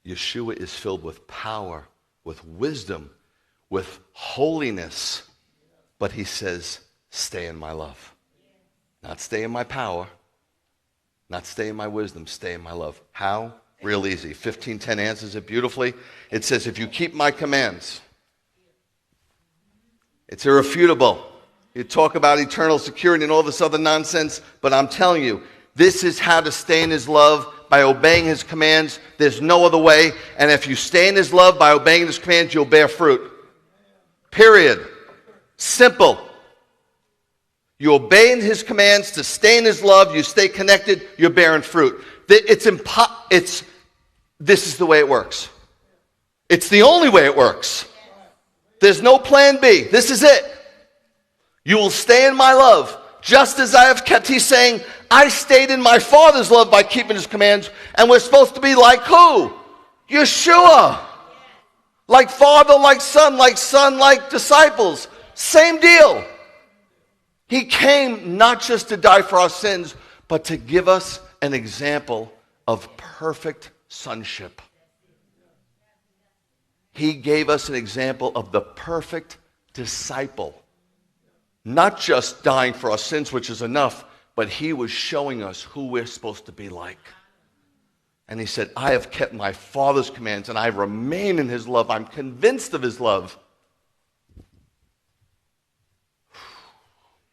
Yeshua is filled with power, with wisdom, with holiness. But he says, stay in my love. Not stay in my power, not stay in my wisdom, stay in my love. How? Real easy. 15:10 answers it beautifully. It says, if you keep my commands, it's irrefutable. You talk about eternal security and all this other nonsense, but I'm telling you, this is how to stay in his love, by obeying his commands. There's no other way. And if you stay in his love by obeying his commands, you'll bear fruit. Period. Simple. You obey his commands to stay in his love. You stay connected. You're bearing fruit. This is the way it works. It's the only way it works. There's no plan B. This is it. You will stay in my love, just as I have kept. He's saying, I stayed in my Father's love by keeping his commands, and we're supposed to be like who? Yeshua. Like Father, like Son, like disciples. Same deal. He came not just to die for our sins, but to give us an example of perfect sonship. He gave us an example of the perfect disciple. Not just dying for our sins, which is enough, but he was showing us who we're supposed to be like. And he said, I have kept my Father's commands, and I remain in his love. I'm convinced of his love.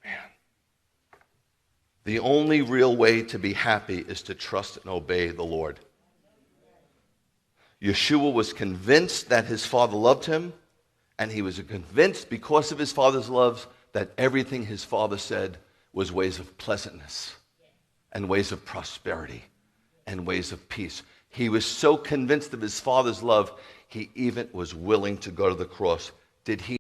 Man. The only real way to be happy is to trust and obey the Lord. Yeshua was convinced that his Father loved him, and he was convinced because of his Father's love that everything his Father said was ways of pleasantness and ways of prosperity and ways of peace. He was so convinced of his Father's love, he even was willing to go to the cross. Did he